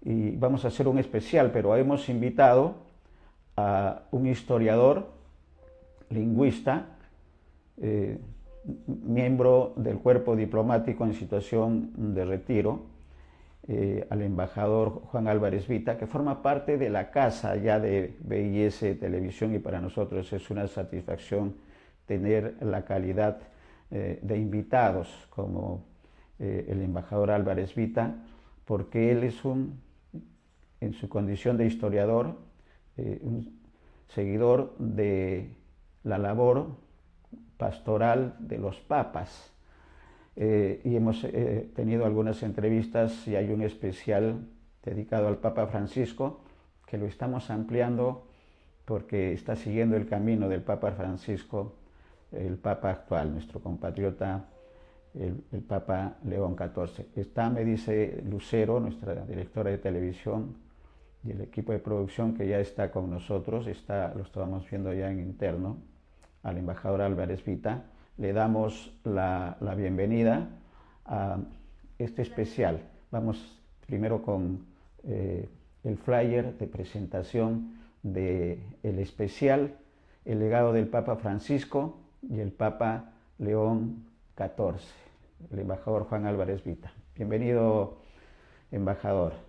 y vamos a hacer un especial, pero hemos invitado a un historiador, lingüista, eh, miembro del cuerpo diplomático en situación de retiro, al embajador Juan Álvarez Vita, que forma parte de la casa ya de BIS Televisión, y para nosotros es una satisfacción tener la calidad de invitados como el embajador Álvarez Vita, porque él es en su condición de historiador, un seguidor de la labor pastoral de los papas. Y hemos tenido algunas entrevistas y hay un especial dedicado al Papa Francisco que lo estamos ampliando porque está siguiendo el camino del Papa Francisco, el Papa actual, nuestro compatriota, el Papa León XIV. Está, me dice Lucero, nuestra directora de televisión, y el equipo de producción que ya está con nosotros, lo estábamos viendo ya en interno, al embajador Álvarez Vita. Le damos la bienvenida a este especial. Vamos primero con el flyer de presentación del especial, el legado del Papa Francisco y el Papa León XIV, el embajador Juan Álvarez Vita. Bienvenido, embajador.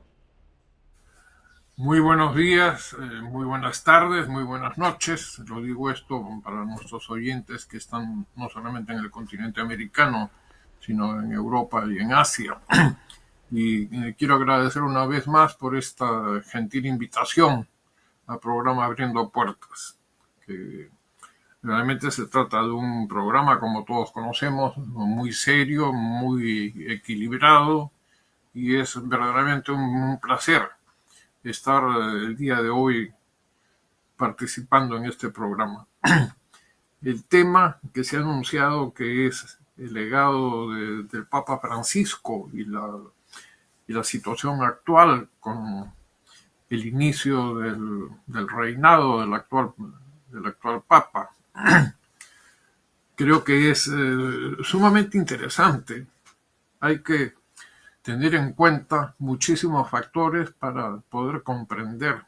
Muy buenos días, muy buenas tardes, muy buenas noches. Lo digo esto para nuestros oyentes que están no solamente en el continente americano, sino en Europa y en Asia. Y quiero agradecer una vez más por esta gentil invitación al programa Abriendo Puertas, que realmente se trata de un programa, como todos conocemos, muy serio, muy equilibrado, y es verdaderamente un placer estar el día de hoy participando en este programa. El tema que se ha anunciado, que es el legado del Papa Francisco y la situación actual con el inicio del reinado del actual Papa, creo que es sumamente interesante. Hay que tener en cuenta muchísimos factores para poder comprender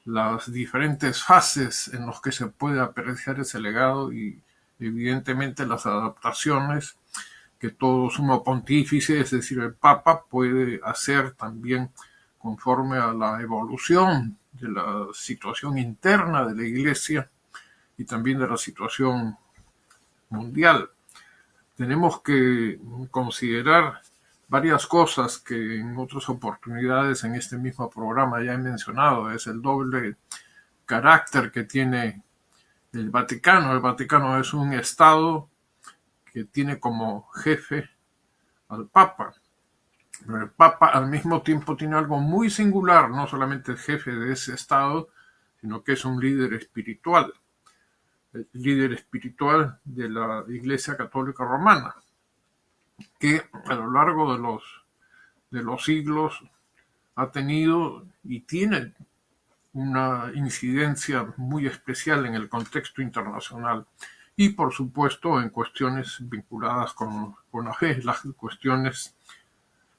las diferentes fases en las que se puede apreciar ese legado y evidentemente las adaptaciones que todo sumo pontífice, es decir, el Papa, puede hacer también conforme a la evolución de la situación interna de la Iglesia y también de la situación mundial. Tenemos que considerar varias cosas que en otras oportunidades en este mismo programa ya he mencionado. Es el doble carácter que tiene el Vaticano. El Vaticano es un Estado que tiene como jefe al Papa. Pero el Papa al mismo tiempo tiene algo muy singular, no solamente el jefe de ese Estado, sino que es un líder espiritual, el líder espiritual de la Iglesia Católica Romana, que a lo largo de los siglos ha tenido y tiene una incidencia muy especial en el contexto internacional y, por supuesto, en cuestiones vinculadas con la fe, las cuestiones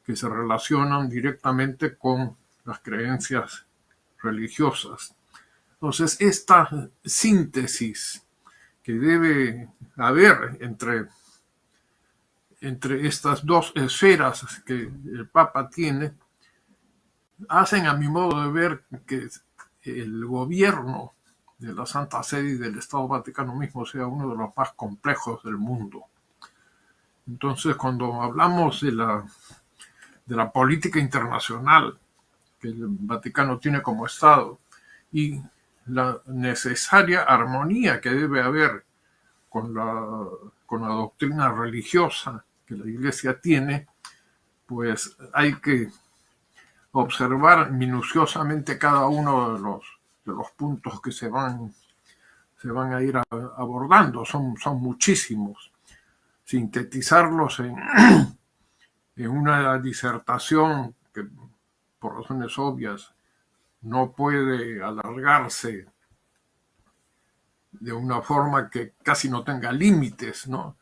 que se relacionan directamente con las creencias religiosas. Entonces, esta síntesis que debe haber entre estas dos esferas que el Papa tiene, hacen a mi modo de ver que el gobierno de la Santa Sede y del Estado Vaticano mismo sea uno de los más complejos del mundo. Entonces, cuando hablamos de la política internacional que el Vaticano tiene como Estado y la necesaria armonía que debe haber con la doctrina religiosa que la Iglesia tiene, pues hay que observar minuciosamente cada uno de los puntos que se van a ir abordando. Son muchísimos. Sintetizarlos en una disertación que, por razones obvias, no puede alargarse de una forma que casi no tenga límites, ¿no?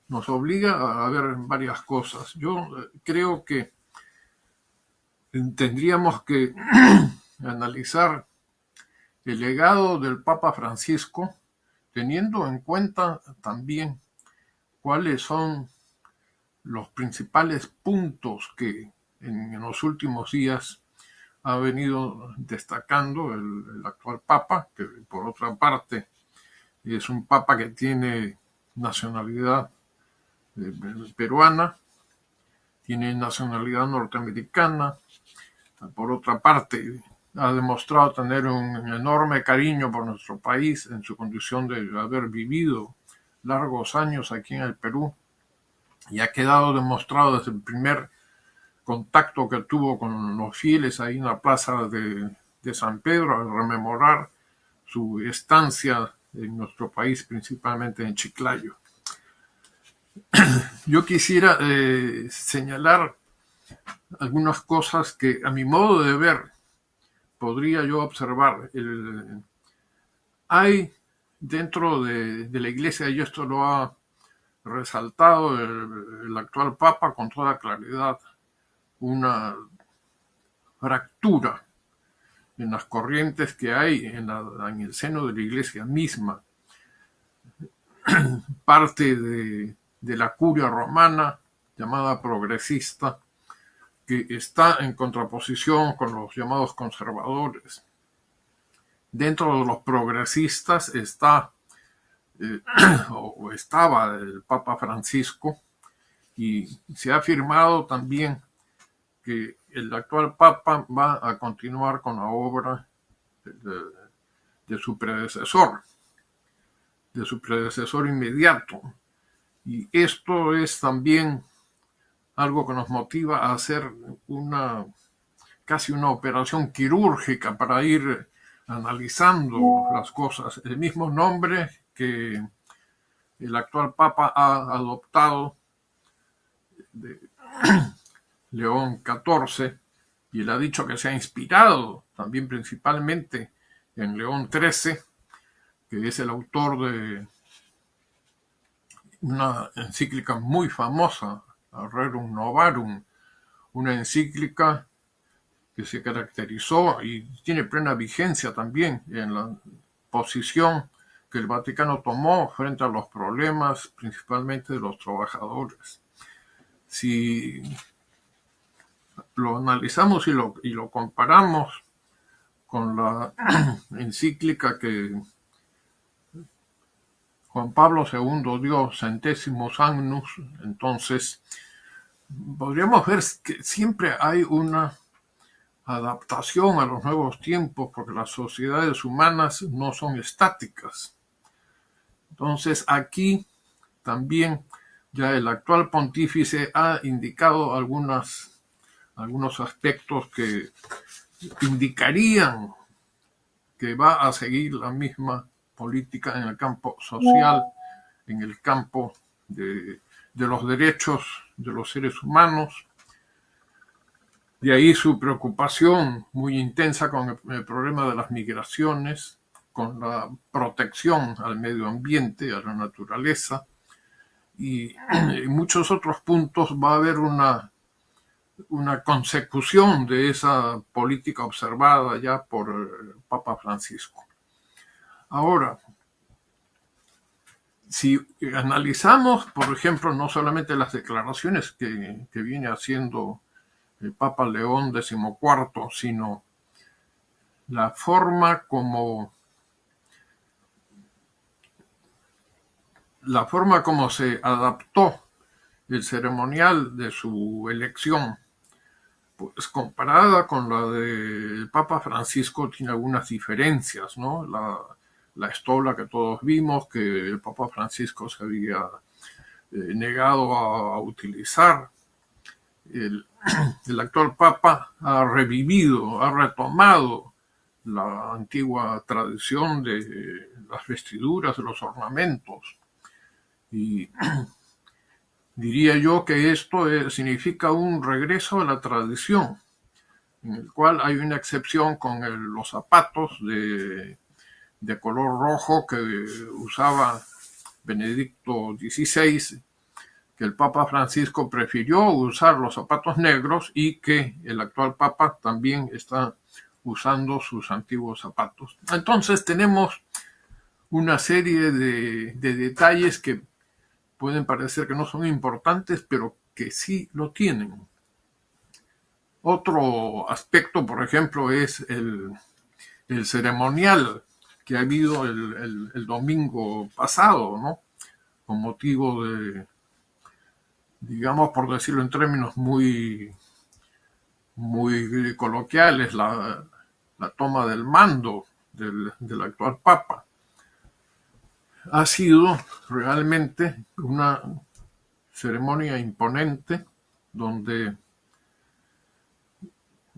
Nos obliga a ver varias cosas. Yo creo que tendríamos que analizar el legado del Papa Francisco, teniendo en cuenta también cuáles son los principales puntos que en los últimos días ha venido destacando el actual Papa, que por otra parte es un Papa que tiene nacionalidad peruana, tiene nacionalidad norteamericana, por otra parte ha demostrado tener un enorme cariño por nuestro país en su condición de haber vivido largos años aquí en el Perú, y ha quedado demostrado desde el primer contacto que tuvo con los fieles ahí en la plaza de San Pedro, al rememorar su estancia en nuestro país, principalmente en Chiclayo. Yo quisiera señalar algunas cosas que a mi modo de ver podría yo observar. Hay dentro de la iglesia, y esto lo ha resaltado el actual Papa con toda claridad, una fractura en las corrientes que hay en el seno de la iglesia misma. Parte de la curia romana, llamada progresista, que está en contraposición con los llamados conservadores. Dentro de los progresistas está o estaba el Papa Francisco, y se ha afirmado también que el actual Papa va a continuar con la obra de su predecesor inmediato. Y esto es también algo que nos motiva a hacer casi una operación quirúrgica para ir analizando las cosas. El mismo nombre que el actual Papa ha adoptado, de León XIV, y él ha dicho que se ha inspirado también principalmente en León XIII, que es el autor de una encíclica muy famosa, Rerum Novarum, una encíclica que se caracterizó y tiene plena vigencia también en la posición que el Vaticano tomó frente a los problemas principalmente de los trabajadores. Si lo analizamos y lo comparamos con la encíclica que Juan Pablo II dio, Centésimos Agnus, entonces podríamos ver que siempre hay una adaptación a los nuevos tiempos, porque las sociedades humanas no son estáticas. Entonces aquí también ya el actual pontífice ha indicado algunos aspectos que indicarían que va a seguir la misma política en el campo social, en el campo de los derechos de los seres humanos. De ahí su preocupación muy intensa con el problema de las migraciones, con la protección al medio ambiente, a la naturaleza, y en muchos otros puntos va a haber una consecución de esa política observada ya por el Papa Francisco. Ahora, si analizamos, por ejemplo, no solamente las declaraciones que viene haciendo el Papa León XIV, sino la forma como se adaptó el ceremonial de su elección, pues comparada con la del Papa Francisco, tiene algunas diferencias, ¿no? La estola que todos vimos, que el Papa Francisco se había negado a utilizar. El actual Papa ha revivido, ha retomado la antigua tradición de las vestiduras, de los ornamentos. Y diría yo que esto significa un regreso a la tradición, en el cual hay una excepción con los zapatos de color rojo que usaba Benedicto XVI, que el Papa Francisco prefirió usar los zapatos negros y que el actual Papa también está usando sus antiguos zapatos. Entonces tenemos una serie de detalles que pueden parecer que no son importantes, pero que sí lo tienen. Otro aspecto, por ejemplo, es el ceremonial que ha habido el domingo pasado, ¿no? Con motivo de, digamos, por decirlo en términos muy coloquiales, la toma del mando del actual Papa. Ha sido realmente una ceremonia imponente donde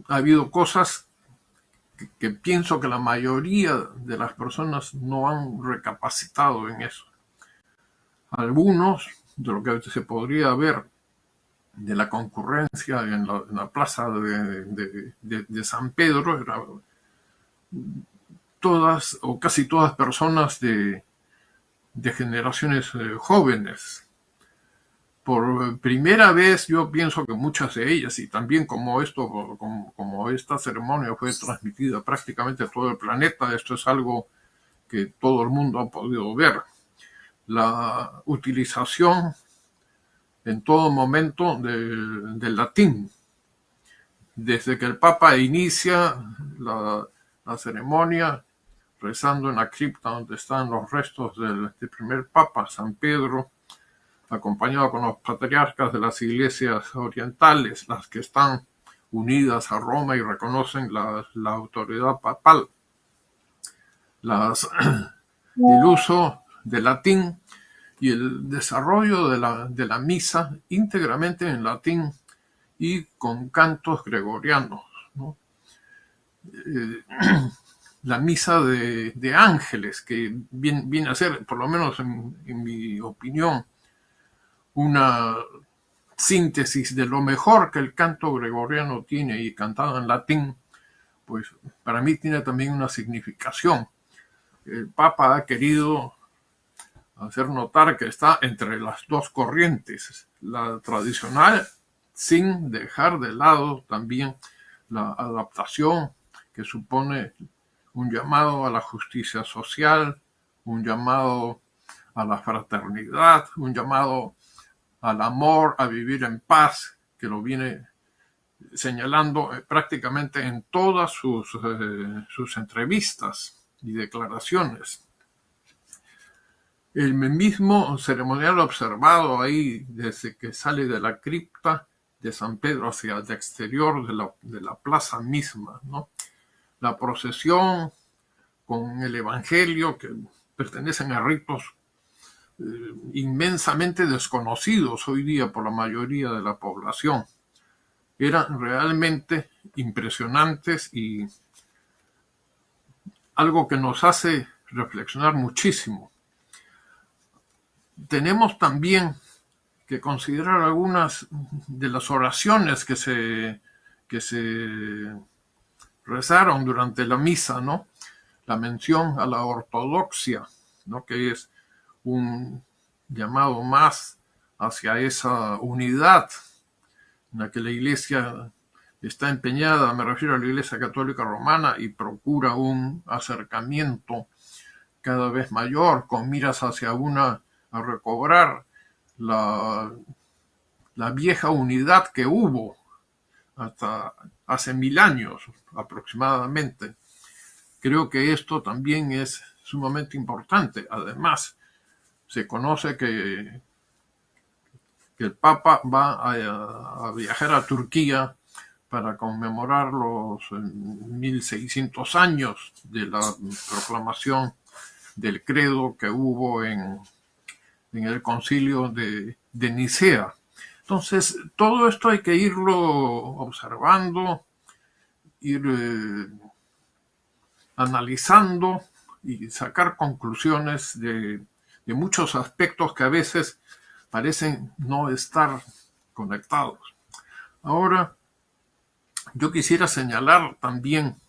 ha habido cosas que pienso que la mayoría de las personas no han recapacitado en eso. Algunos, de lo que se podría ver de la concurrencia en la plaza de San Pedro, era todas o casi todas personas de generaciones jóvenes. Por primera vez yo pienso que muchas de ellas, y también como esta ceremonia fue transmitida prácticamente a todo el planeta, esto es algo que todo el mundo ha podido ver. La utilización en todo momento del latín. Desde que el Papa inicia la ceremonia, rezando en la cripta donde están los restos del primer Papa, San Pedro, acompañado con los patriarcas de las iglesias orientales, las que están unidas a Roma y reconocen la autoridad papal. El uso del latín y el desarrollo de la misa íntegramente en latín y con cantos gregorianos, ¿no? La misa de ángeles, que viene a ser, por lo menos en mi opinión, una síntesis de lo mejor que el canto gregoriano tiene, y cantado en latín, pues para mí tiene también una significación. El Papa ha querido hacer notar que está entre las dos corrientes, la tradicional, sin dejar de lado también la adaptación que supone un llamado a la justicia social, un llamado a la fraternidad, un llamado al amor, a vivir en paz, que lo viene señalando prácticamente en todas sus entrevistas y declaraciones. El mismo ceremonial observado ahí desde que sale de la cripta de San Pedro hacia el exterior de la plaza misma, ¿no? La procesión con el Evangelio, que pertenecen a ritos inmensamente desconocidos hoy día por la mayoría de la población. Eran realmente impresionantes y algo que nos hace reflexionar muchísimo. Tenemos también que considerar algunas de las oraciones que se rezaron durante la misa, ¿no? La mención a la ortodoxia, ¿no? Que es un llamado más hacia esa unidad en la que la Iglesia está empeñada, me refiero a la Iglesia Católica Romana, y procura un acercamiento cada vez mayor con miras hacia a recobrar la vieja unidad que hubo hasta hace 1000 años aproximadamente. Creo que esto también es sumamente importante. Además, se conoce que el Papa va a viajar a Turquía para conmemorar los 1600 años de la proclamación del credo que hubo en el concilio de Nicea. Entonces, todo esto hay que irlo observando, ir analizando y sacar conclusiones de muchos aspectos que a veces parecen no estar conectados. Ahora, yo quisiera señalar también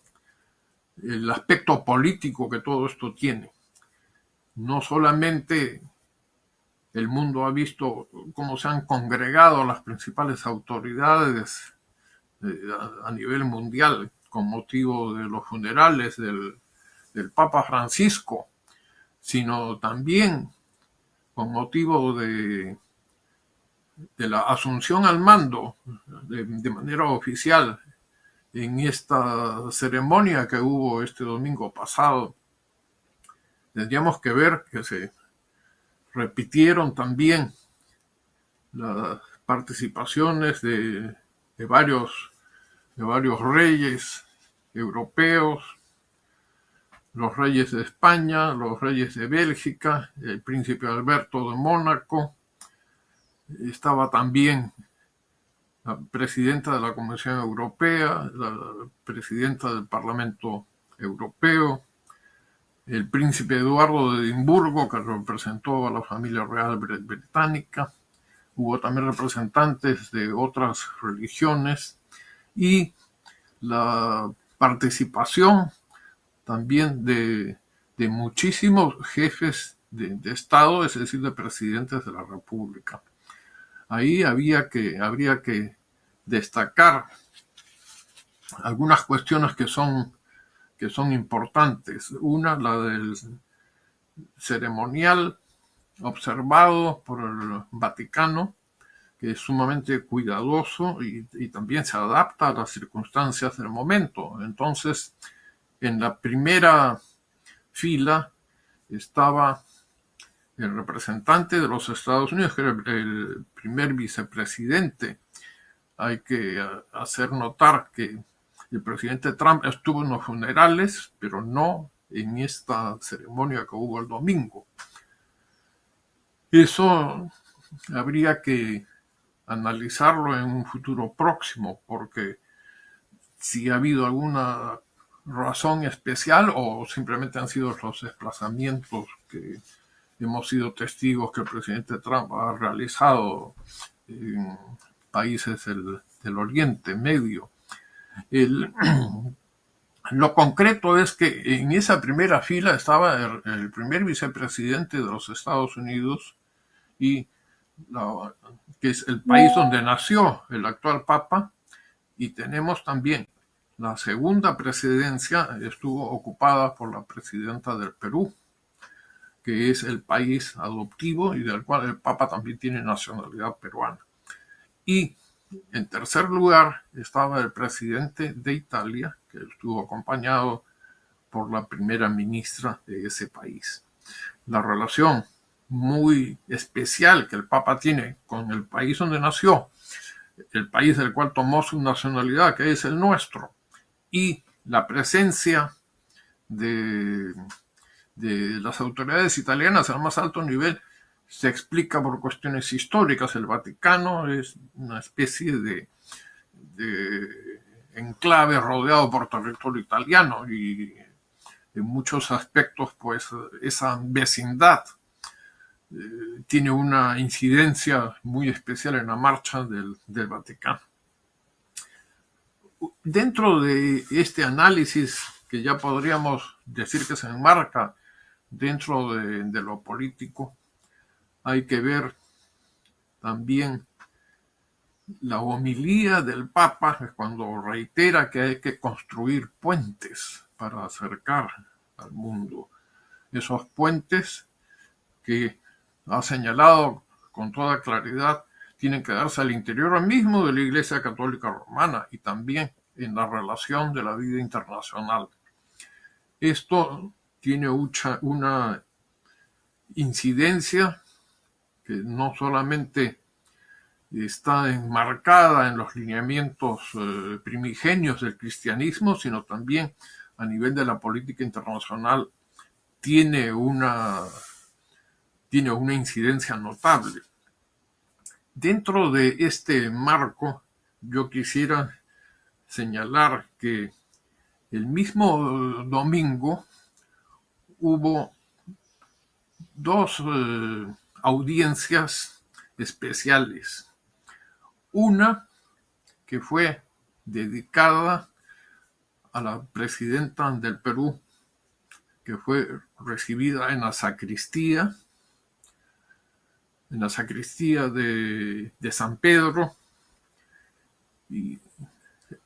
el aspecto político que todo esto tiene. No solamente el mundo ha visto cómo se han congregado las principales autoridades a nivel mundial con motivo de los funerales del Papa Francisco, sino también con motivo de la asunción al mando de manera oficial en esta ceremonia que hubo este domingo pasado. Tendríamos que ver que se repitieron también las participaciones de varios reyes europeos, los reyes de España, los reyes de Bélgica, el príncipe Alberto de Mónaco. Estaba también la presidenta de la Comisión Europea, la presidenta del Parlamento Europeo, el príncipe Eduardo de Edimburgo, que representó a la familia real británica. Hubo también representantes de otras religiones y la participación también de muchísimos jefes de Estado, es decir, de presidentes de la República. Ahí habría que destacar algunas cuestiones que son importantes. Una, la del ceremonial observado por el Vaticano, que es sumamente cuidadoso y también se adapta a las circunstancias del momento. Entonces, en la primera fila estaba el representante de los Estados Unidos, que era el primer vicepresidente. Hay que hacer notar que el presidente Trump estuvo en los funerales, pero no en esta ceremonia que hubo el domingo. Eso habría que analizarlo en un futuro próximo, porque si ha habido alguna razón especial o simplemente han sido los desplazamientos que hemos sido testigos que el presidente Trump ha realizado en países del Oriente Medio. Lo concreto es que en esa primera fila estaba el primer vicepresidente de los Estados Unidos y que es el país donde nació el actual Papa, y tenemos también la segunda presidencia estuvo ocupada por la presidenta del Perú, que es el país adoptivo y del cual el Papa también tiene nacionalidad peruana. Y en tercer lugar estaba el presidente de Italia, que estuvo acompañado por la primera ministra de ese país. La relación muy especial que el Papa tiene con el país donde nació, el país del cual tomó su nacionalidad, que es el nuestro, y la presencia de las autoridades italianas al más alto nivel se explica por cuestiones históricas. El Vaticano es una especie de enclave rodeado por territorio italiano y en muchos aspectos pues esa vecindad tiene una incidencia muy especial en la marcha del Vaticano. Dentro de este análisis, que ya podríamos decir que se enmarca dentro de lo político, hay que ver también la homilía del Papa cuando reitera que hay que construir puentes para acercar al mundo. Esos puentes que ha señalado con toda claridad tienen que darse al interior mismo de la Iglesia Católica Romana y también en la relación de la vida internacional. Esto tiene una incidencia que no solamente está enmarcada en los lineamientos primigenios del cristianismo, sino también a nivel de la política internacional tiene una incidencia notable. Dentro de este marco, yo quisiera señalar que el mismo domingo hubo dos audiencias especiales. Una que fue dedicada a la presidenta del Perú, que fue recibida en la sacristía en la sacristía de San Pedro, y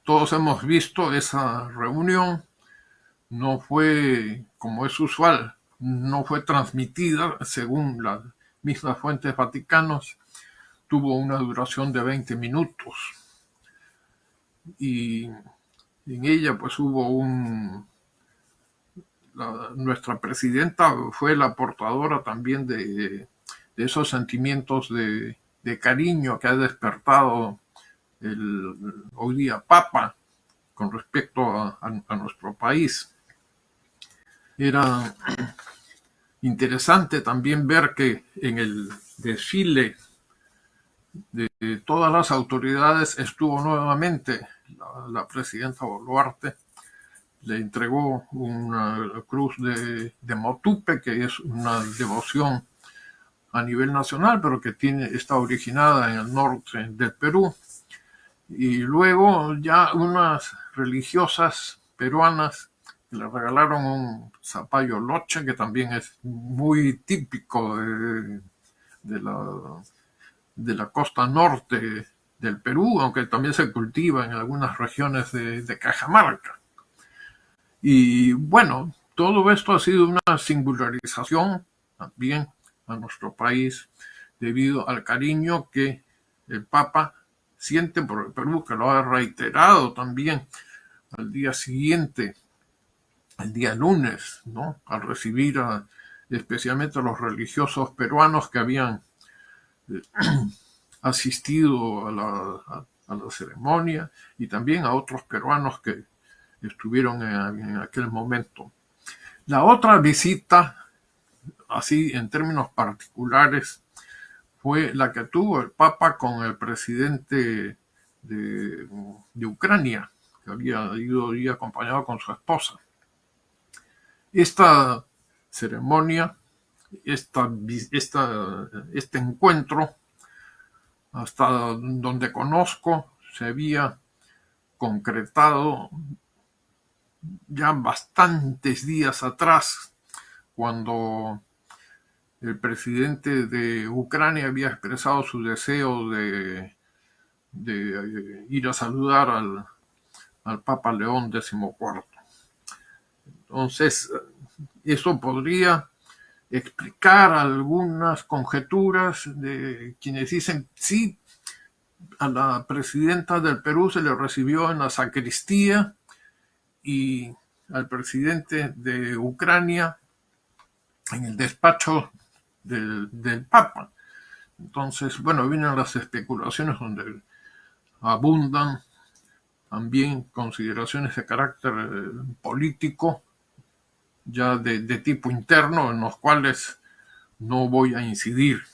todos hemos visto esa reunión. No fue, como es usual, no fue transmitida según las mismas fuentes vaticanas, tuvo una duración de 20 minutos y en ella pues hubo nuestra presidenta fue la portadora también de esos sentimientos de cariño que ha despertado hoy día Papa con respecto a nuestro país. Era interesante también ver que en el desfile de todas las autoridades estuvo nuevamente la presidenta Boluarte, le entregó una cruz de Motupe, que es una devoción a nivel nacional, pero que está originada en el norte del Perú. Y luego ya unas religiosas peruanas le regalaron un zapallo loche, que también es muy típico de la costa norte del Perú, aunque también se cultiva en algunas regiones de Cajamarca. Y bueno, todo esto ha sido una singularización también a nuestro país debido al cariño que el Papa siente por el Perú, que lo ha reiterado también al día siguiente, el día lunes, ¿no? Al recibir especialmente a los religiosos peruanos que habían asistido a la ceremonia, y también a otros peruanos que estuvieron en aquel momento. La otra visita, así en términos particulares, fue la que tuvo el Papa con el presidente de Ucrania, que había ido y acompañado con su esposa. Esta ceremonia, este encuentro, hasta donde conozco, se había concretado ya bastantes días atrás, cuando el presidente de Ucrania había expresado su deseo de ir a saludar al Papa León XIV. Entonces, eso podría explicar algunas conjeturas de quienes dicen, sí, a la presidenta del Perú se le recibió en la sacristía y al presidente de Ucrania en el despacho del Papa. Entonces, bueno, vienen las especulaciones donde abundan también consideraciones de carácter político, ya de tipo interno, en los cuales no voy a incidir.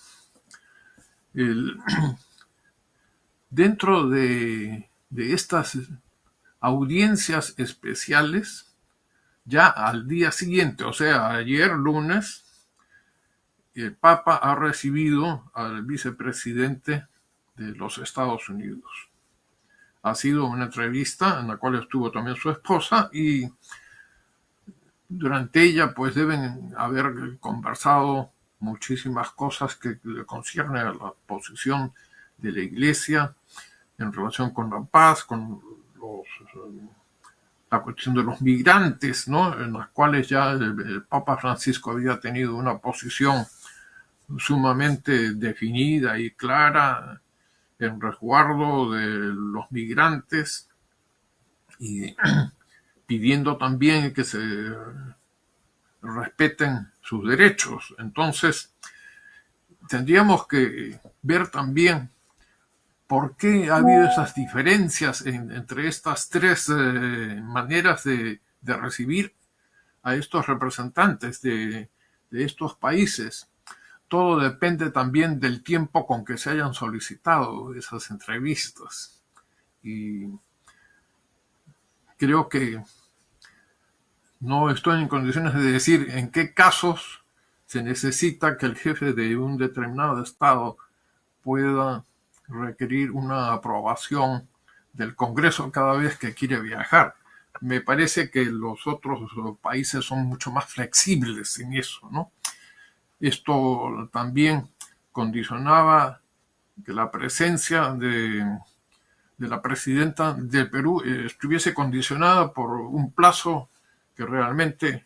Dentro de estas audiencias especiales, ya al día siguiente, o sea, ayer lunes, el Papa ha recibido al vicepresidente de los Estados Unidos. Ha sido una entrevista en la cual estuvo también su esposa, y durante ella pues deben haber conversado muchísimas cosas que le conciernen a la posición de la Iglesia en relación con la paz, con la cuestión de los migrantes, ¿no? En las cuales ya el Papa Francisco había tenido una posición sumamente definida y clara en resguardo de los migrantes, y pidiendo también que se respeten sus derechos. Entonces, tendríamos que ver también por qué ha habido esas diferencias entre estas tres maneras de recibir a estos representantes de estos países. Todo depende también del tiempo con que se hayan solicitado esas entrevistas. Y creo que no estoy en condiciones de decir en qué casos se necesita que el jefe de un determinado estado pueda requerir una aprobación del Congreso cada vez que quiere viajar. Me parece que los otros países son mucho más flexibles en eso, ¿no? Esto también condicionaba que la presencia de la presidenta del Perú estuviese condicionada por un plazo que realmente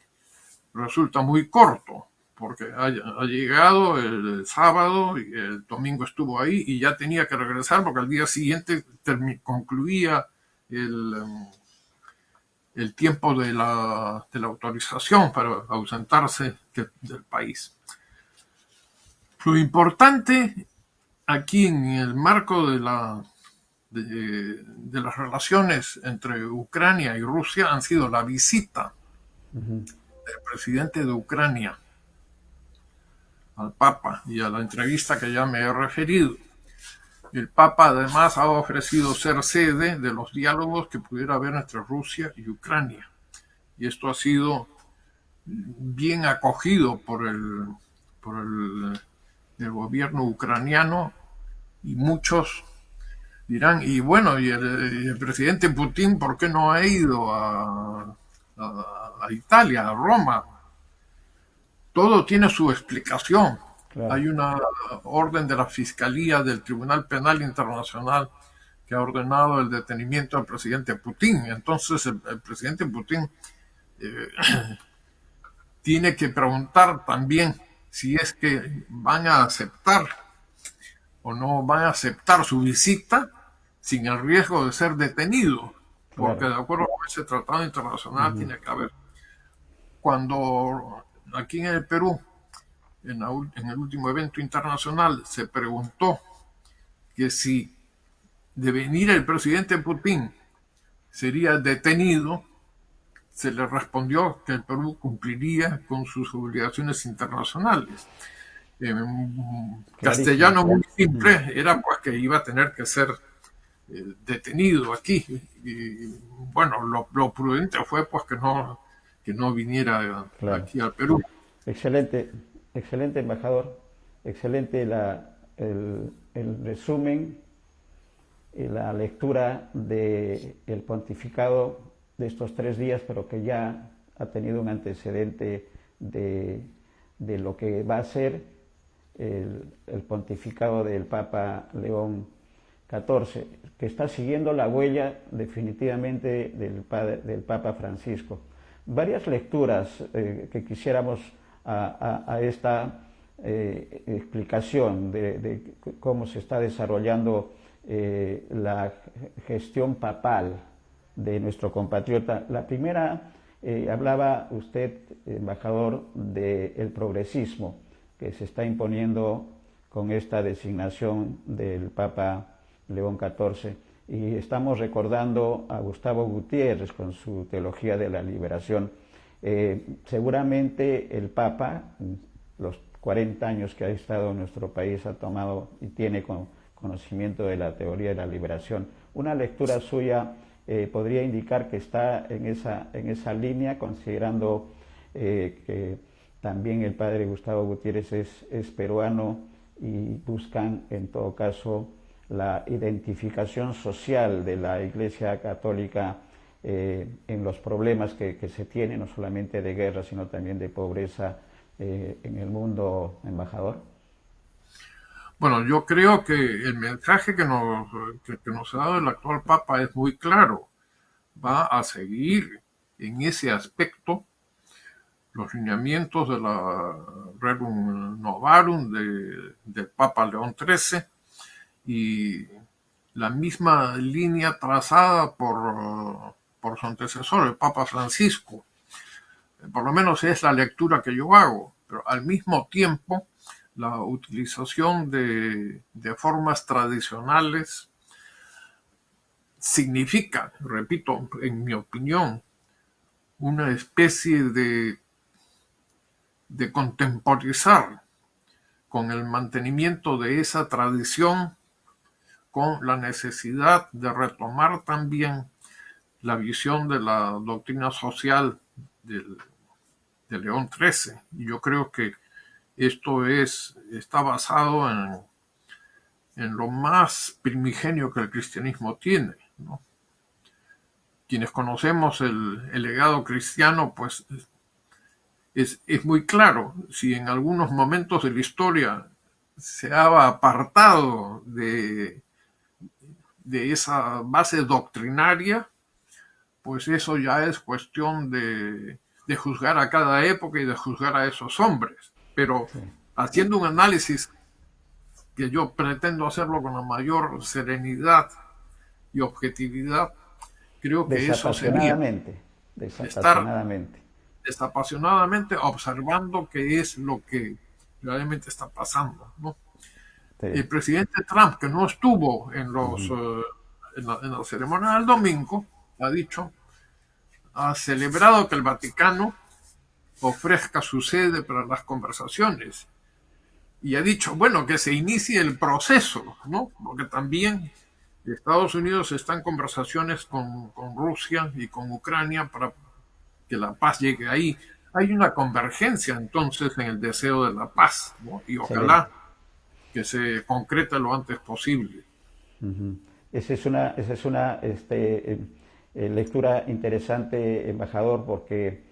resulta muy corto, porque ha llegado el sábado y el domingo estuvo ahí y ya tenía que regresar porque al día siguiente concluía el tiempo de la autorización para ausentarse del país. Lo importante aquí en el marco de las relaciones entre Ucrania y Rusia han sido la visita del presidente de Ucrania al Papa y a la entrevista que ya me he referido. El Papa además ha ofrecido ser sede de los diálogos que pudiera haber entre Rusia y Ucrania. Y esto ha sido bien acogido por el gobierno ucraniano, y muchos dirán, y bueno, y el presidente Putin, ¿por qué no ha ido a Italia, a Roma? Todo tiene su explicación. Claro. Hay una orden de la Fiscalía del Tribunal Penal Internacional que ha ordenado el detenimiento del presidente Putin. Entonces el presidente Putin tiene que preguntar también si es que van a aceptar o no van a aceptar su visita sin el riesgo de ser detenido, porque Claro. de acuerdo con ese tratado internacional tiene que haber. Cuando aquí en el Perú, en el último evento internacional, se preguntó que si de venir el presidente Putin sería detenido, se le respondió que el Perú cumpliría con sus obligaciones internacionales. En Clarísimo. castellano muy simple era pues que iba a tener que ser detenido aquí. Y bueno, lo prudente fue pues que no viniera Claro. aquí al Perú. Excelente, excelente embajador, excelente el resumen y la lectura del pontificado de estos 3 días, pero que ya ha tenido un antecedente de lo que va a ser el pontificado del Papa León XIV, que está siguiendo la huella definitivamente del Papa Francisco. Varias lecturas que quisiéramos a esta explicación de cómo se está desarrollando la gestión papal de nuestro compatriota. La primera, hablaba usted, embajador, del progresismo que se está imponiendo con esta designación del Papa León XIV. Y estamos recordando a Gustavo Gutiérrez con su teología de la liberación. Seguramente el Papa, los 40 años que ha estado en nuestro país, ha tomado y tiene conocimiento de la teoría de la liberación. Una lectura suya podría indicar que está en esa línea, considerando que también el padre Gustavo Gutiérrez es peruano y buscan en todo caso la identificación social de la Iglesia Católica en los problemas que se tienen, no solamente de guerra, sino también de pobreza en el mundo, embajador. Bueno, yo creo que el mensaje que nos ha dado el actual Papa es muy claro. Va a seguir en ese aspecto los lineamientos de la Rerum Novarum del Papa León XIII y la misma línea trazada por su antecesor, el Papa Francisco. Por lo menos es la lectura que yo hago, pero al mismo tiempo la utilización de formas tradicionales significa, repito, en mi opinión, una especie de contemporizar con el mantenimiento de esa tradición, con la necesidad de retomar también la visión de la doctrina social de León XIII. Y yo creo que esto está basado en lo más primigenio que el cristianismo tiene, ¿no? Quienes conocemos el legado cristiano, pues es muy claro. Si en algunos momentos de la historia se ha apartado de esa base doctrinaria, pues eso ya es cuestión de juzgar a cada época y de juzgar a esos hombres. Pero Sí. haciendo un análisis que yo pretendo hacerlo con la mayor serenidad y objetividad, creo que eso sería Desapasionadamente, estar desapasionadamente. desapasionadamente observando qué es lo que realmente está pasando, ¿no? Sí. El presidente Trump, que no estuvo Ujú. en la ceremonia del domingo, ha dicho, ha celebrado que el Vaticano ofrezca su sede para las conversaciones y ha dicho, bueno, que se inicie el proceso, ¿no? Porque también Estados Unidos está en conversaciones con Rusia y con Ucrania para que la paz llegue ahí. Hay una convergencia entonces en el deseo de la paz, ¿no? Y Excelente. ojalá que se concrete lo antes posible. Ujú. Esa es una lectura interesante, embajador, porque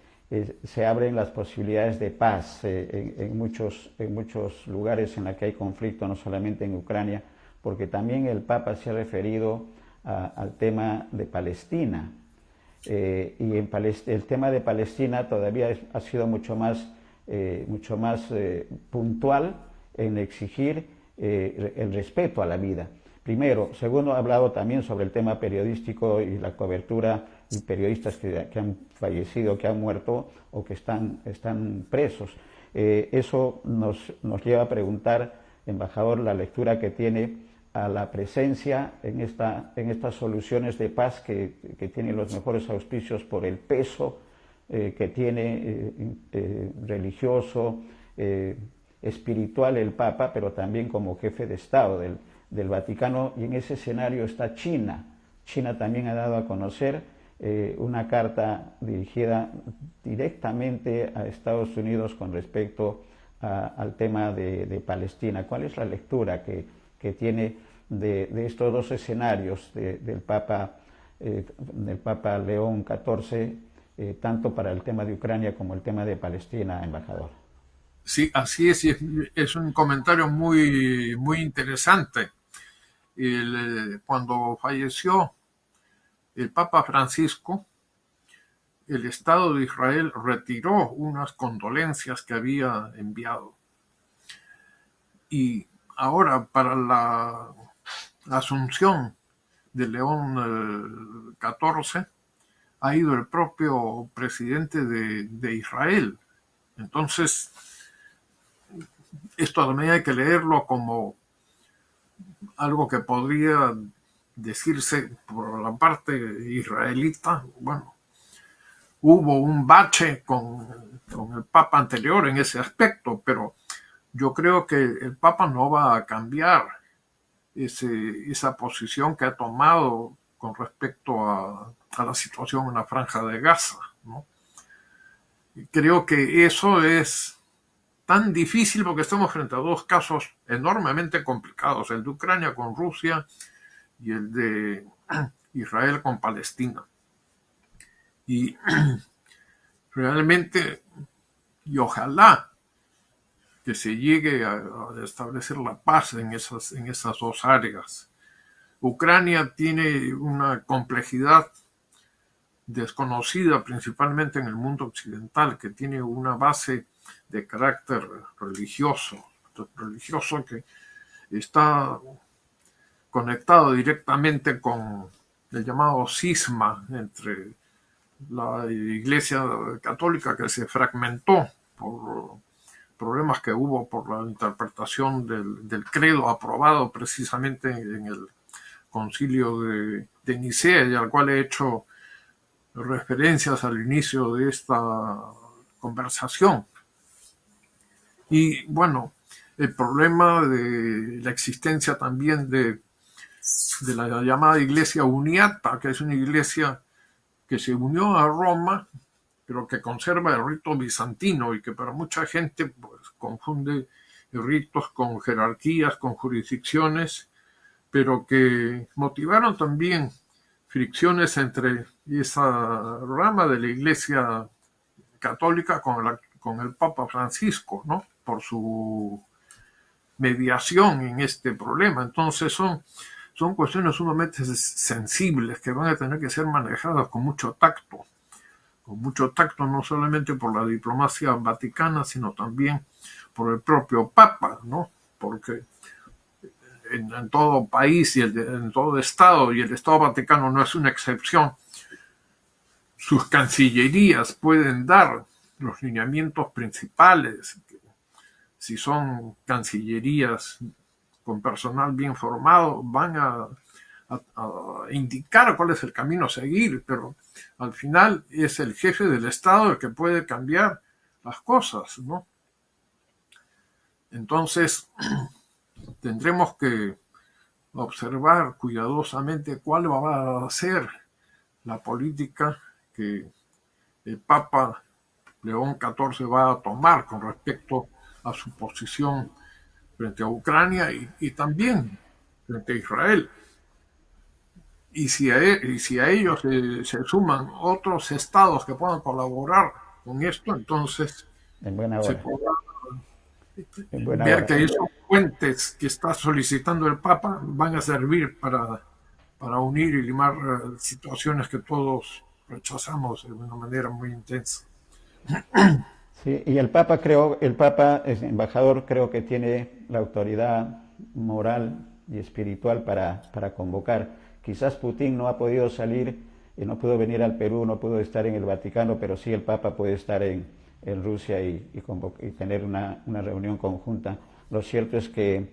se abren las posibilidades de paz en muchos lugares en los que hay conflicto, no solamente en Ucrania, porque también el Papa se ha referido al tema de Palestina. El tema de Palestina todavía ha sido mucho más puntual en exigir el respeto a la vida. Primero. Segundo, ha hablado también sobre el tema periodístico y la cobertura y periodistas que han fallecido, que han muerto o que están presos. Eso nos lleva a preguntar, embajador, la lectura que tiene a la presencia en estas soluciones de paz que tienen los mejores auspicios por el peso que tiene religioso, espiritual el Papa, pero también como jefe de Estado del Vaticano, y en ese escenario está China. China también ha dado a conocer una carta dirigida directamente a Estados Unidos con respecto al tema de Palestina. ¿Cuál es la lectura que tiene de estos dos escenarios del Papa León XIV, tanto para el tema de Ucrania como el tema de Palestina, embajador? Sí, así es un comentario muy interesante. Cuando falleció el Papa Francisco, el Estado de Israel retiró unas condolencias que había enviado. Y ahora, para la asunción de León XIV, ha ido el propio presidente de Israel. Entonces, esto también hay que leerlo como algo que podría decirse por la parte israelita. Bueno, hubo un bache con el Papa anterior en ese aspecto, pero yo creo que el Papa no va a cambiar esa posición que ha tomado con respecto a la situación en la franja de Gaza, ¿no? Y creo que eso es tan difícil porque estamos frente a dos casos enormemente complicados, el de Ucrania con Rusia y el de Israel con Palestina. Y realmente, y ojalá que se llegue a establecer la paz en esas dos áreas. Ucrania tiene una complejidad desconocida principalmente en el mundo occidental, que tiene una base de carácter religioso que está conectado directamente con el llamado cisma entre la Iglesia Católica, que se fragmentó por problemas que hubo por la interpretación del credo aprobado precisamente en el concilio de Nicea, y al cual he hecho referencias al inicio de esta conversación. Y bueno, el problema de la existencia también de la llamada Iglesia Uniata, que es una iglesia que se unió a Roma, pero que conserva el rito bizantino y que para mucha gente pues, confunde ritos con jerarquías, con jurisdicciones, pero que motivaron también fricciones entre esa rama de la Iglesia católica con el Papa Francisco, ¿no? Por su mediación en este problema. Entonces son cuestiones sumamente sensibles que van a tener que ser manejadas con mucho tacto no solamente por la diplomacia vaticana, sino también por el propio Papa, ¿no? Porque en todo país y en todo Estado, y el Estado Vaticano no es una excepción, sus cancillerías pueden dar los lineamientos principales. Si son cancillerías con personal bien formado, van a indicar cuál es el camino a seguir, pero al final es el jefe del Estado el que puede cambiar las cosas, ¿no? Entonces, tendremos que observar cuidadosamente cuál va a ser la política que el Papa León XIV va a tomar con respecto a su posición frente a Ucrania y también frente a Israel. Y si a ellos se suman otros estados que puedan colaborar con esto, entonces En buena se hora, podrá en buena ver hora. que esos puentes que está solicitando el Papa van a servir para unir y limar situaciones que todos rechazamos de una manera muy intensa. Sí, y el Papa, es embajador, creo que tiene la autoridad moral y espiritual para convocar. Quizás Putin no ha podido salir y no pudo venir al Perú, no pudo estar en el Vaticano, pero sí el Papa puede estar en Rusia y tener una reunión conjunta. Lo cierto es que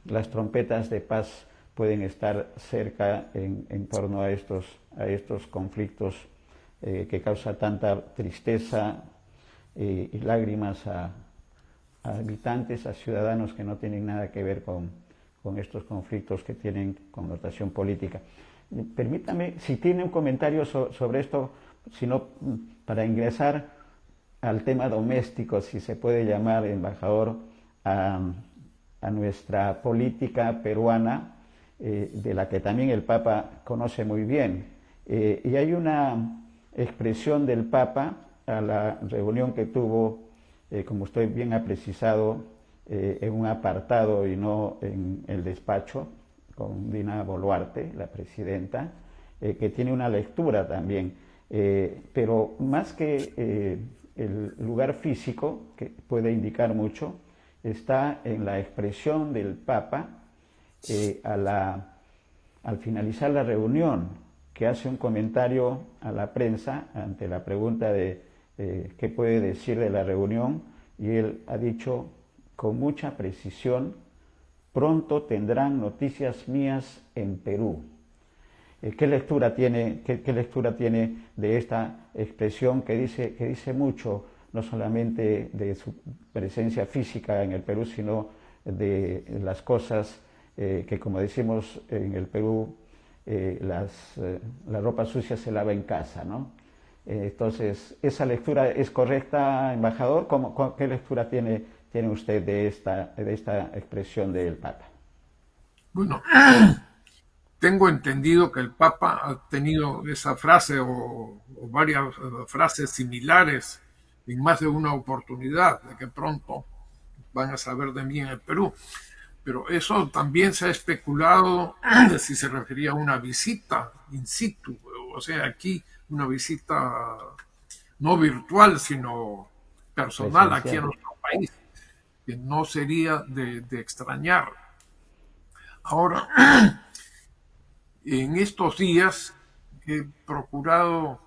las trompetas de paz pueden estar cerca en torno a estos conflictos que causa tanta tristeza y lágrimas a habitantes, a ciudadanos que no tienen nada que ver con estos conflictos que tienen connotación política. Permítame, si tiene un comentario sobre esto, sino para ingresar al tema doméstico, si se puede llamar, embajador, a nuestra política peruana, de la que también el Papa conoce muy bien. Y hay una expresión del Papa a la reunión que tuvo, como usted bien ha precisado, en un apartado y no en el despacho, con Dina Boluarte, la presidenta, que tiene una lectura también. Pero más que el lugar físico, que puede indicar mucho, está en la expresión del Papa al finalizar la reunión, que hace un comentario a la prensa ante la pregunta de qué puede decir de la reunión, y él ha dicho con mucha precisión: pronto tendrán noticias mías en Perú. ¿Qué lectura tiene de esta expresión que dice mucho, no solamente de su presencia física en el Perú, sino de las cosas que, como decimos en el Perú, la ropa sucia se lava en casa, ¿no? Entonces, ¿esa lectura es correcta, embajador? ¿Qué lectura tiene usted de esta expresión del Papa? Bueno, tengo entendido que el Papa ha tenido esa frase o varias frases similares en más de una oportunidad, de que pronto van a saber de mí en el Perú. Pero eso también se ha especulado de si se refería a una visita in situ, o sea, aquí una visita no virtual, sino personal aquí en Presencial. nuestro país, que no sería de extrañar. Ahora, en estos días he procurado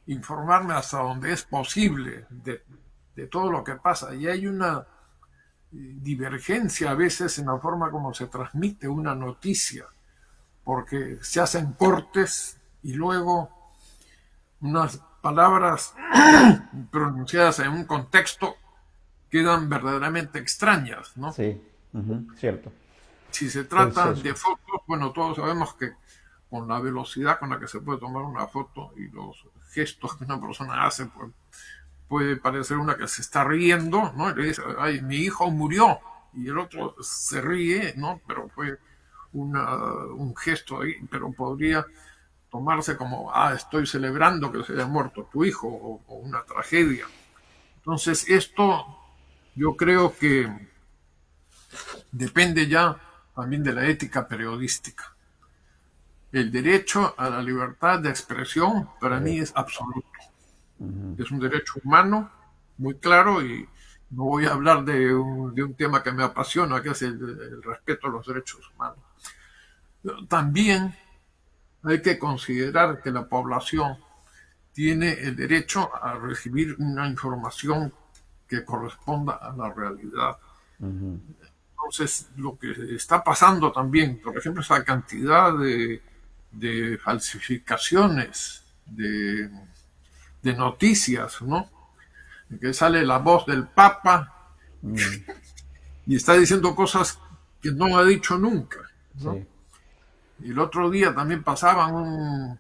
informarme hasta donde es posible de todo lo que pasa y hay una divergencia a veces en la forma como se transmite una noticia, porque se hacen cortes y luego unas palabras pronunciadas en un contexto quedan verdaderamente extrañas, ¿no? Sí, cierto. Si se El trata de sesgo. fotos, bueno, todos sabemos que con la velocidad con la que se puede tomar una foto y los gestos que una persona hace, pues puede parecer una que se está riendo, ¿no? Y le dice, ay, mi hijo murió, y el otro se ríe, ¿no? Pero fue un gesto ahí, pero podría tomarse como, estoy celebrando que se haya muerto tu hijo, o una tragedia. Entonces, esto yo creo que depende ya también de la ética periodística. El derecho a la libertad de expresión para mí es Correcto. absoluto. Es un derecho humano muy claro y no voy a hablar de un tema que me apasiona, que es el respeto a los derechos humanos. Pero también hay que considerar que la población tiene el derecho a recibir una información que corresponda a la realidad. Ujú. Entonces, lo que está pasando también, por ejemplo, esa cantidad de falsificaciones, de noticias, ¿no? Que sale la voz del Papa Mm, y está diciendo cosas que no ha dicho nunca, ¿no? sí. Y el otro día también pasaban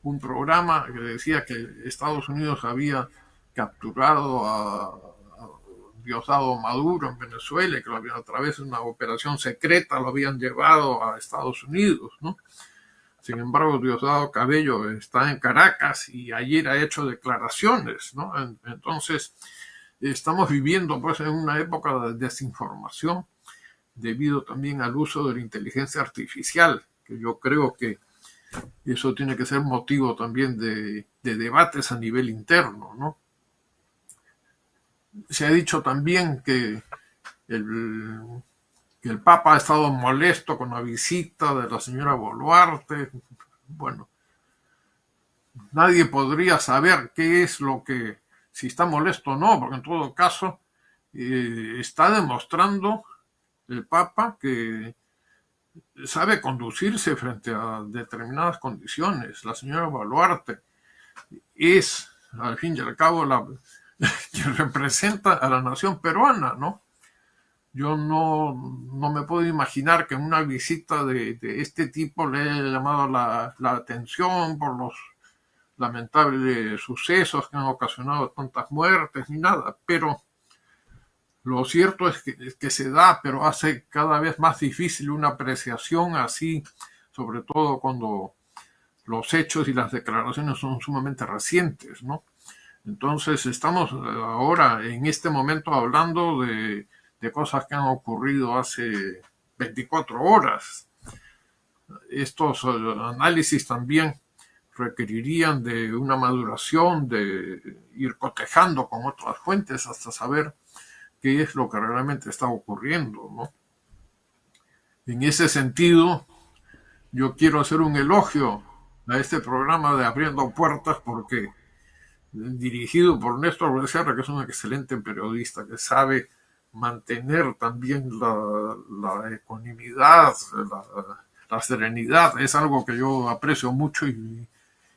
un programa que decía que Estados Unidos había capturado a Diosdado Maduro en Venezuela, que lo habían, a través de una operación secreta lo habían llevado a Estados Unidos, ¿no? Sin embargo, Diosdado Cabello está en Caracas y ayer ha hecho declaraciones, ¿no? Entonces, estamos viviendo pues en una época de desinformación debido también al uso de la inteligencia artificial, que yo creo que eso tiene que ser motivo también de debates a nivel interno, ¿no? Se ha dicho también el, que el Papa ha estado molesto con la visita de la señora Boluarte. Bueno, nadie podría saber qué es lo que, si está molesto o no, porque en todo caso está demostrando el Papa que sabe conducirse frente a determinadas condiciones. La señora Boluarte es, al fin y al cabo, la que representa a la nación peruana, ¿no? Yo no me puedo imaginar que en una visita de este tipo le haya llamado la atención por los lamentables sucesos que han ocasionado tantas muertes ni nada, pero lo cierto es que se da, pero hace cada vez más difícil una apreciación así, sobre todo cuando los hechos y las declaraciones son sumamente recientes, ¿no? Entonces estamos ahora en este momento hablando de cosas que han ocurrido hace 24 horas. Estos análisis también requerirían de una maduración, de ir cotejando con otras fuentes hasta saber qué es lo que realmente está ocurriendo, ¿no? En ese sentido, yo quiero hacer un elogio a este programa de Abriendo Puertas porque dirigido por Néstor Becerra, que es un excelente periodista, que sabe mantener también la ecuanimidad, la serenidad, es algo que yo aprecio mucho y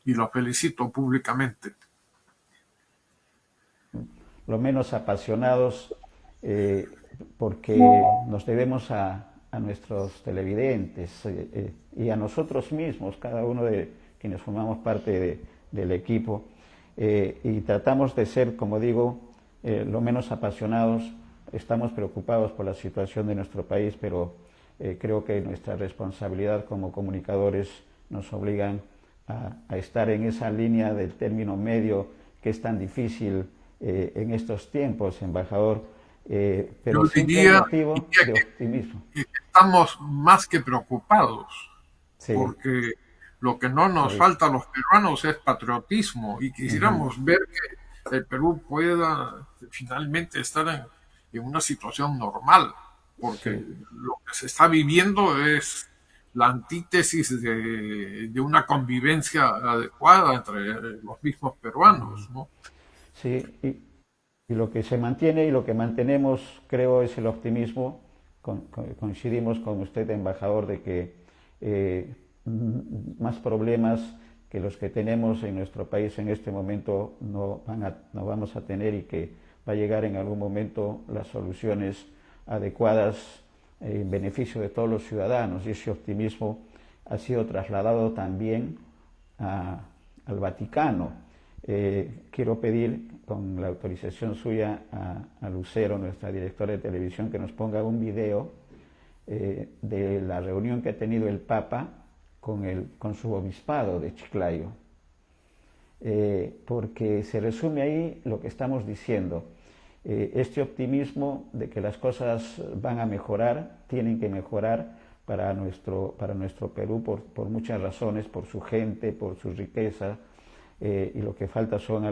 lo felicito públicamente. Lo menos apasionados, porque nos debemos a nuestros televidentes y a nosotros mismos, cada uno de quienes formamos parte del equipo, y tratamos de ser, como digo, lo menos apasionados. Estamos preocupados por la situación de nuestro país, pero creo que nuestra responsabilidad como comunicadores nos obligan a estar en esa línea del término medio que es tan difícil en estos tiempos, embajador, Yo pero siempre hay motivo diría de optimismo. que estamos más que preocupados, Sí, porque lo que no nos correcto. falta a los peruanos es patriotismo y Ujú. quisiéramos ver que el Perú pueda finalmente estar en una situación normal, porque Sí. lo que se está viviendo es la antítesis de una convivencia adecuada entre los mismos peruanos, ¿no? Sí, y lo que se mantiene y lo que mantenemos, creo, es el optimismo. Coincidimos con usted, embajador, de que más problemas que los que tenemos en nuestro país en este momento no vamos a tener y que va a llegar en algún momento las soluciones adecuadas en beneficio de todos los ciudadanos. Y ese optimismo ha sido trasladado también a, al Vaticano. Quiero pedir, con la autorización suya, a Lucero, nuestra directora de televisión, que nos ponga un video de la reunión que ha tenido el Papa con su obispado de Chiclayo, porque se resume ahí lo que estamos diciendo. este optimismo de que las cosas van a mejorar, tienen que mejorar para nuestro Perú por muchas razones, por su gente, por su riqueza, y lo que falta son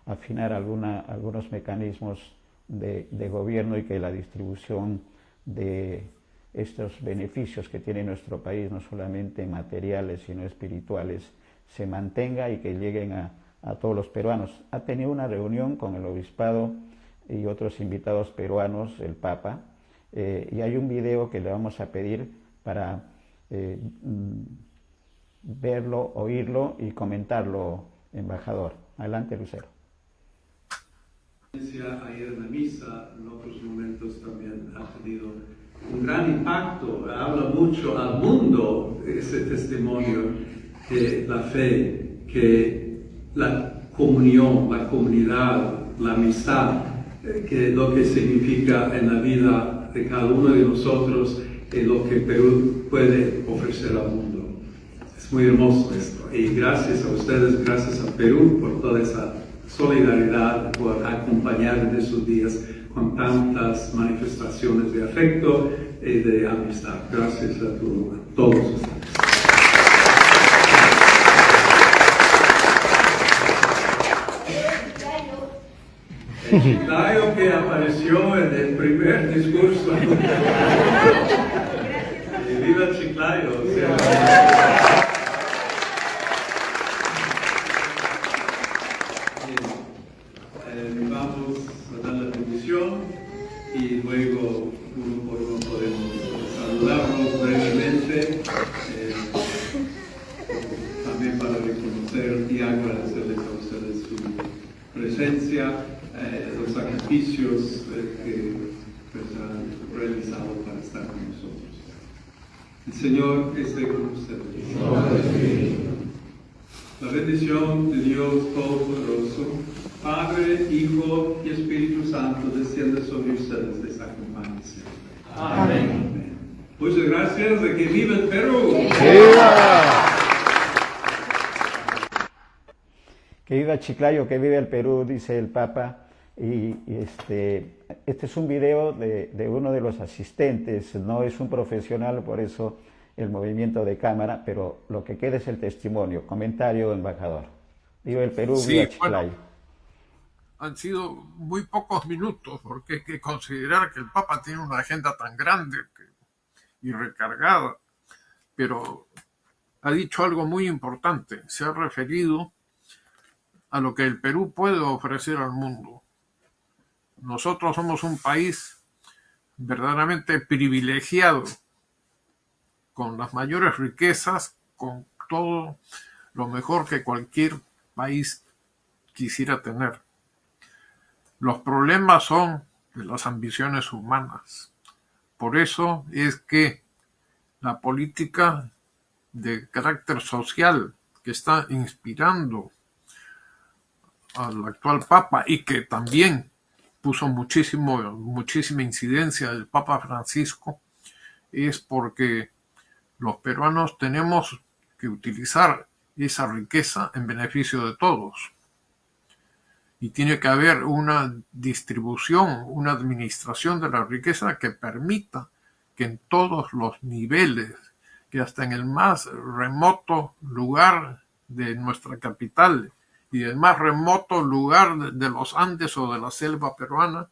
afinar algunos mecanismos de gobierno y que la distribución de estos beneficios que tiene nuestro país, no solamente materiales, sino espirituales, se mantenga y que lleguen a todos los peruanos. Ha tenido una reunión con el obispado y otros invitados peruanos, el Papa, y hay un video que le vamos a pedir para verlo, oírlo y comentarlo, embajador. Adelante, Lucero. Ayer en la misa, en otros momentos también ha tenido un gran impacto, habla mucho al mundo ese testimonio de la fe, que la comunión, la comunidad, la amistad, que lo que significa en la vida de cada uno de nosotros y lo que Perú puede ofrecer al mundo. Es muy hermoso esto, y gracias a ustedes, gracias a Perú por toda esa solidaridad, por acompañar en esos días con tantas manifestaciones de afecto y de amistad. Gracias a todos ustedes. El chiclayo que apareció en el primer discurso. Y viva el chiclayo. Vamos a dar la bendición y luego uno por uno podemos saludarnos brevemente, también para reconocer y agradecerles a ustedes su presencia, los sacrificios que han realizado para estar con nosotros. El Señor esté con ustedes. La bendición de Dios Todopoderoso, Padre, Hijo y Espíritu Santo, desciende sobre ustedes, les acompañe siempre. Amén. Muchas gracias, de que viva el Perú. ¡Viva! Que viva Chiclayo, que viva el Perú, dice el Papa. Y este es un video de uno de los asistentes, no es un profesional, por eso el movimiento de cámara, pero lo que queda es el testimonio. Comentario, embajador. Viva el Perú, Sí, viva Chiclayo. bueno, han sido muy pocos minutos, porque hay que considerar que el Papa tiene una agenda tan grande y recargada, pero ha dicho algo muy importante, se ha referido a lo que el Perú puede ofrecer al mundo. Nosotros somos un país verdaderamente privilegiado, con las mayores riquezas, con todo lo mejor que cualquier país quisiera tener. Los problemas son de las ambiciones humanas. Por eso es que la política de carácter social que está inspirando al actual Papa y que también puso muchísima incidencia el Papa Francisco, es porque los peruanos tenemos que utilizar esa riqueza en beneficio de todos. Y tiene que haber una distribución, una administración de la riqueza que permita que en todos los niveles, que hasta en el más remoto lugar de nuestra capital y el más remoto lugar de los Andes o de la selva peruana,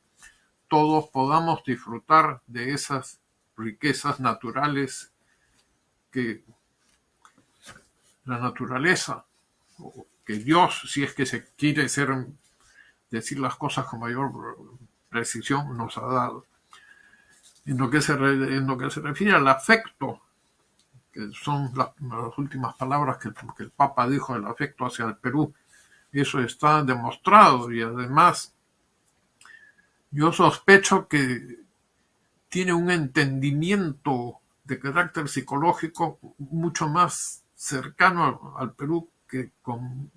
todos podamos disfrutar de esas riquezas naturales que la naturaleza, o que Dios, si es que se quiere decir las cosas con mayor precisión, nos ha dado. En lo que se refiere al afecto, que son las últimas palabras que el Papa dijo, el afecto hacia el Perú, eso está demostrado, y además yo sospecho que tiene un entendimiento de carácter psicológico mucho más cercano al Perú que con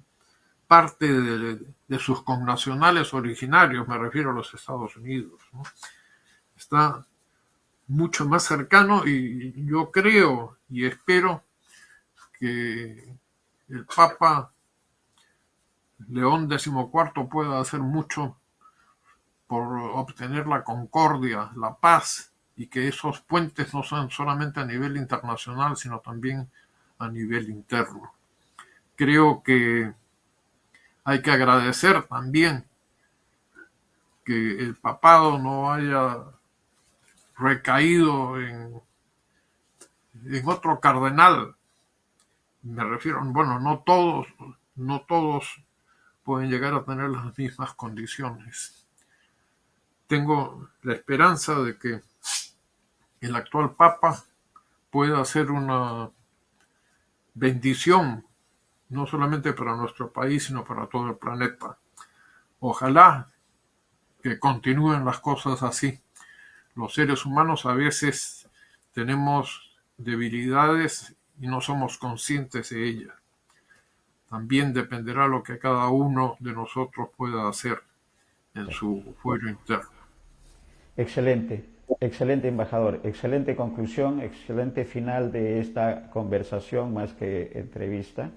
parte de sus connacionales originarios, me refiero a los Estados Unidos, ¿no? Está mucho más cercano, y yo creo y espero que el Papa León XIV pueda hacer mucho por obtener la concordia, la paz, y que esos puentes no sean solamente a nivel internacional, sino también a nivel interno. Creo que hay que agradecer también que el papado no haya recaído en otro cardenal. Me refiero, bueno, no todos pueden llegar a tener las mismas condiciones. Tengo la esperanza de que el actual Papa pueda ser una bendición, no solamente para nuestro país, sino para todo el planeta. Ojalá que continúen las cosas así. Los seres humanos a veces tenemos debilidades y no somos conscientes de ellas. También dependerá lo que cada uno de nosotros pueda hacer en su fuero interno. Excelente, excelente embajador, excelente conclusión, excelente final de esta conversación más que entrevista,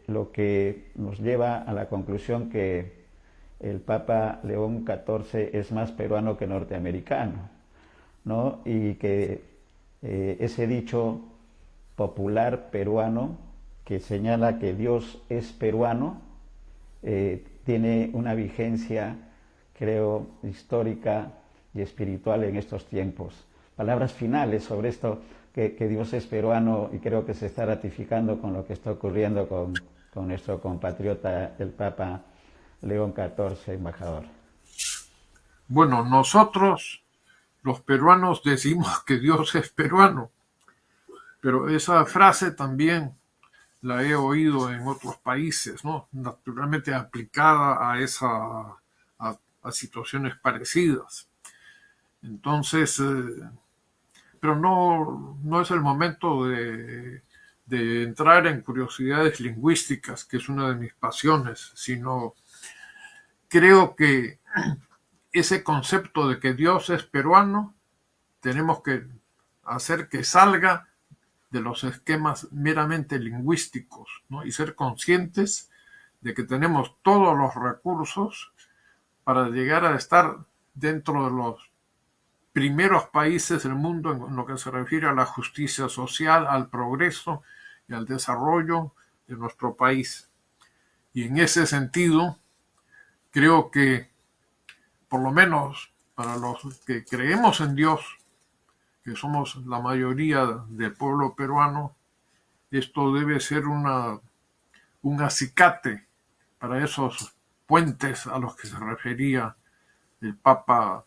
lo que nos lleva a la conclusión que el Papa León XIV es más peruano que norteamericano, ¿no? Y que ese dicho popular peruano que señala que Dios es peruano tiene una vigencia, creo, histórica y espiritual en estos tiempos. Palabras finales sobre esto, que Dios es peruano, y creo que se está ratificando con lo que está ocurriendo con nuestro compatriota, el Papa León XIV, embajador. Bueno, nosotros, los peruanos, decimos que Dios es peruano, pero esa frase también la he oído en otros países, ¿no? Naturalmente aplicada a situaciones parecidas. Entonces, pero no es el momento de entrar en curiosidades lingüísticas, que es una de mis pasiones, sino creo que ese concepto de que Dios es peruano tenemos que hacer que salga de los esquemas meramente lingüísticos, ¿no? Y ser conscientes de que tenemos todos los recursos para llegar a estar dentro de los primeros países del mundo en lo que se refiere a la justicia social, al progreso y al desarrollo de nuestro país. Y en ese sentido, creo que, por lo menos para los que creemos en Dios, que somos la mayoría del pueblo peruano, esto debe ser un acicate para esos puentes a los que se refería el Papa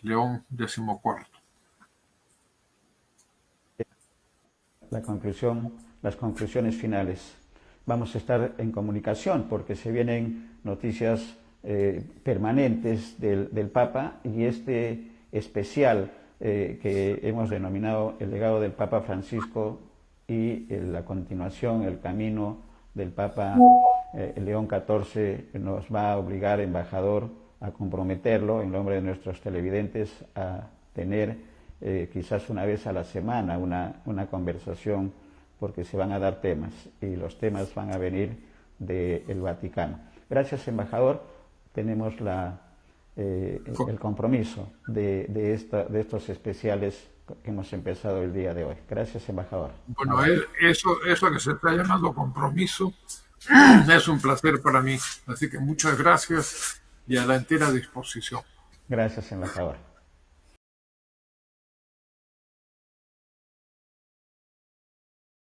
León XIV. Las conclusiones finales. Vamos a estar en comunicación porque se vienen noticias permanentes del Papa, y este especial que hemos denominado el legado del Papa Francisco y la continuación, el camino del Papa León XIV, nos va a obligar, embajador, a comprometerlo en nombre de nuestros televidentes a tener quizás una vez a la semana una conversación, porque se van a dar temas y los temas van a venir del Vaticano. Gracias, embajador. Tenemos el compromiso de estos especiales que hemos empezado el día de hoy. Gracias, embajador. Bueno, eso que se está llamando compromiso es un placer para mí. Así que muchas gracias y a la entera disposición. Gracias, embajador.